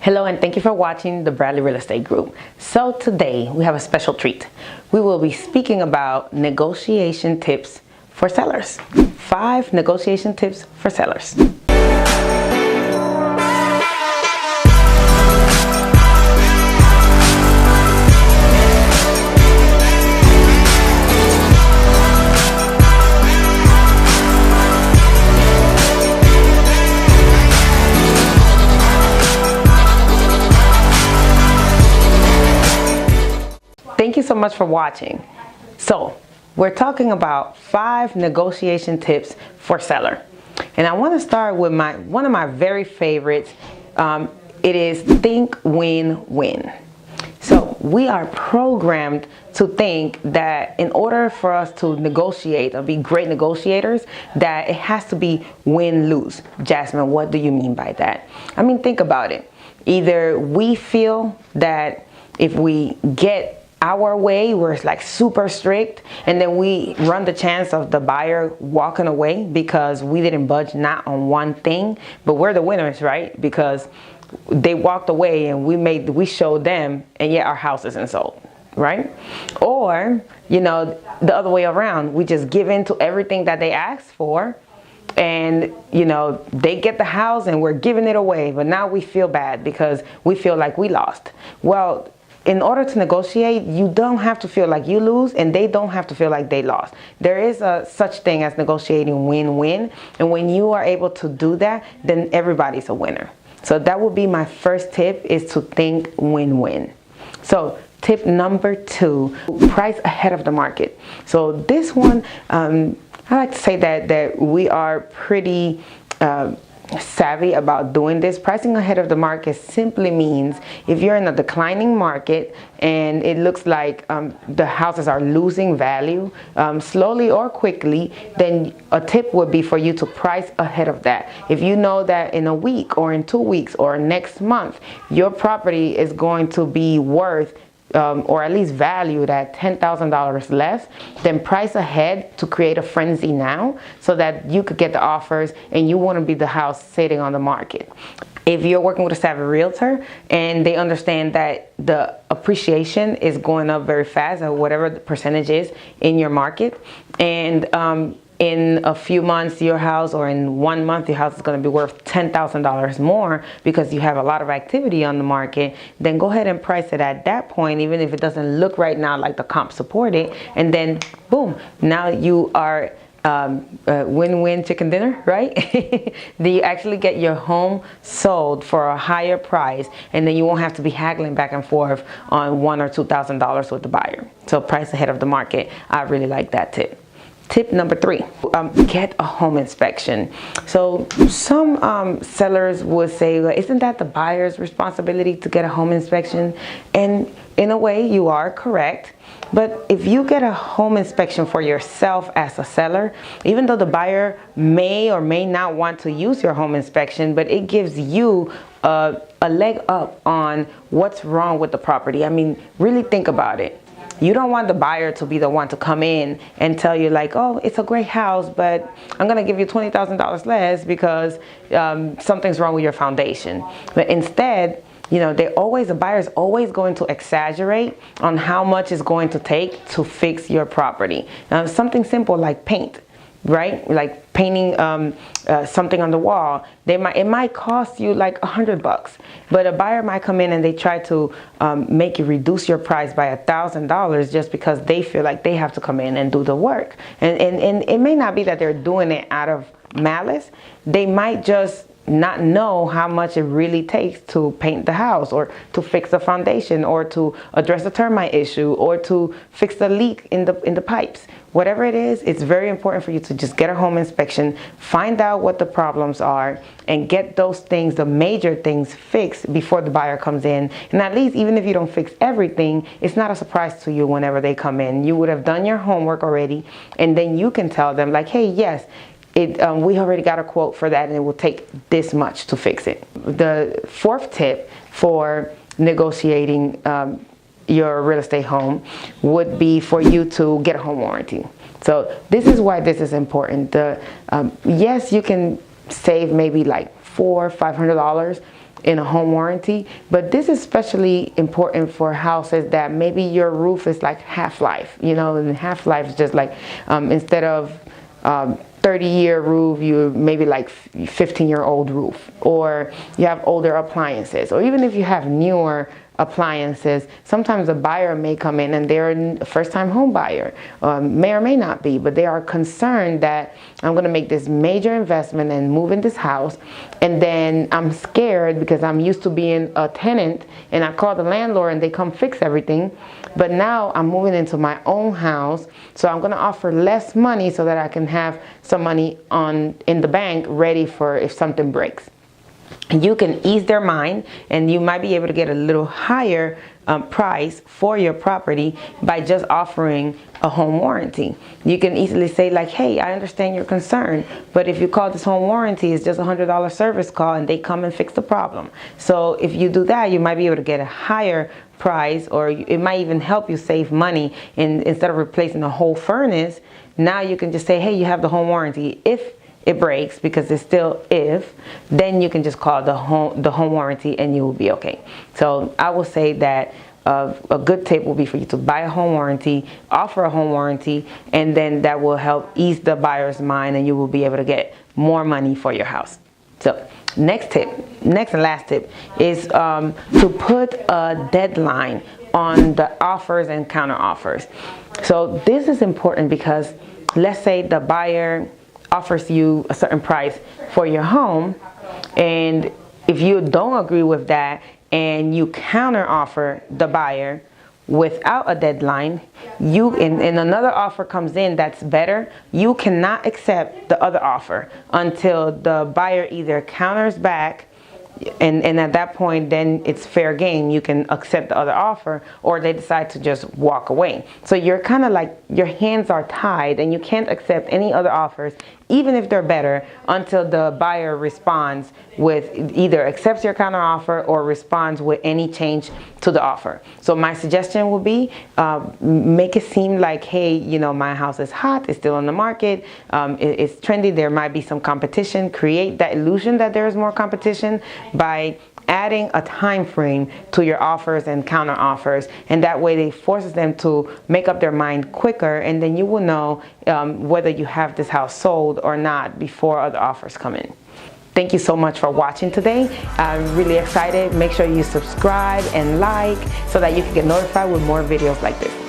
Hello and thank you for watching the Bradley Real Estate Group. So today we have a special treat. We will be speaking about negotiation tips for sellers. 5 negotiation tips for sellers. Thank you so much for watching. So we're talking about 5 negotiation tips for seller. And I want to start with one of my very favorites. It is think win-win. So we are programmed to think that in order for us to negotiate or be great negotiators, that it has to be win-lose. Jasmine, what do you mean by that? I mean, think about it. Either we feel that if we get our way, where it's like super strict, and then we run the chance of the buyer walking away because we didn't budge not on one thing, but we're the winners, right? Because they walked away and we showed them, and yet our house isn't sold, right? Or, you know, the other way around, we just give in to everything that they asked for, and you know, they get the house and we're giving it away, but now we feel bad because we feel like we lost. Well, in order to negotiate, you don't have to feel like you lose, and they don't have to feel like they lost. There is a such thing as negotiating win-win, and when you are able to do that, then everybody's a winner. So that would be my first tip, is to think win-win. So tip number 2, price ahead of the market. So this one, I like to say that we are pretty savvy about doing this. Pricing ahead of the market simply means if you're in a declining market and it looks like the houses are losing value slowly or quickly, then a tip would be for you to price ahead of that. If you know that in a week or in 2 weeks or next month your property is going to be worth or at least valued at $10,000 less, then price ahead to create a frenzy now so that you could get the offers and you want to be the house sitting on the market. If you're working with a savvy realtor and they understand that the appreciation is going up very fast, or whatever the percentage is in your market, and in a few months your house, or in 1 month your house is going to be worth $10,000 more because you have a lot of activity on the market, then go ahead and price it at that point, even if it doesn't look right now like the comp support it, and then boom, now you are win-win chicken dinner, right? You actually get your home sold for a higher price, and then you won't have to be haggling back and forth on $1,000 or $2,000 with the buyer. So price ahead of the market, I really like that tip. Tip number 3, get a home inspection. So some sellers would say, well, isn't that the buyer's responsibility to get a home inspection? And in a way you are correct. But if you get a home inspection for yourself as a seller, even though the buyer may or may not want to use your home inspection, but it gives you a leg up on what's wrong with the property. I mean, really think about it. You don't want the buyer to be the one to come in and tell you like, oh, it's a great house, but I'm going to give you $20,000 less because something's wrong with your foundation. But instead, you know, the buyer's always going to exaggerate on how much it's going to take to fix your property. Something simple like paint, right? Like painting something on the wall, it might cost you like $100, but a buyer might come in and they try to make you reduce your price by $1,000 just because they feel like they have to come in and do the work. And it may not be that they're doing it out of malice. They might just not know how much it really takes to paint the house, or to fix the foundation, or to address the termite issue, or to fix the leak in the pipes. Whatever it is, it's very important for you to just get a home inspection, find out what the problems are, and get those things, the major things, fixed before the buyer comes in. And at least, even if you don't fix everything, it's not a surprise to you whenever they come in. You would have done your homework already, and then you can tell them like, hey, yes, we already got a quote for that, and it will take this much to fix it. The 4th tip for negotiating your real estate home would be for you to get a home warranty. So this is why this is important. Yes, you can save maybe like $400-500 in a home warranty. But this is especially important for houses that maybe your roof is like half-life, you know, and half-life is just like instead of 30-year roof, you maybe like 15-year-old roof, or you have older appliances, or even if you have newer appliances, sometimes a buyer may come in and they're a first-time home buyer, may or may not be, but they are concerned that I'm going to make this major investment and move in this house, and then I'm scared because I'm used to being a tenant and I call the landlord and they come fix everything, but now I'm moving into my own house, so I'm going to offer less money so that I can have some money in the bank ready for if something breaks. You can ease their mind, and you might be able to get a little higher price for your property by just offering a home warranty. You can easily say like, hey, I understand your concern, but if you call this home warranty, it's just $100 service call and they come and fix the problem. So if you do that, you might be able to get a higher price, or it might even help you save money. And instead of replacing the whole furnace, now you can just say, hey, you have the home warranty. If it breaks, because it's still if, then you can just call the home warranty and you will be okay. So I will say that a good tip will be for you to buy a home warranty, offer a home warranty, and then that will help ease the buyer's mind, and you will be able to get more money for your house. So next and last tip is to put a deadline on the offers and counter offers. So this is important because let's say the buyer offers you a certain price for your home, and if you don't agree with that and you counter offer the buyer without a deadline, and another offer comes in that's better, you cannot accept the other offer until the buyer either counters back, and at that point then it's fair game, you can accept the other offer, or they decide to just walk away. So you're kind of like, your hands are tied and you can't accept any other offers, even if they're better, until the buyer responds with either accepts your counter offer or responds with any change to the offer. So my suggestion would be make it seem like, hey, you know, my house is hot, it's still on the market, it's trendy, there might be some competition. Create that illusion that there is more competition by adding a time frame to your offers and counter offers, and that way it forces them to make up their mind quicker, and then you will know whether you have this house sold or not before other offers come in. Thank you so much for watching today. I'm really excited. Make sure you subscribe and like so that you can get notified with more videos like this.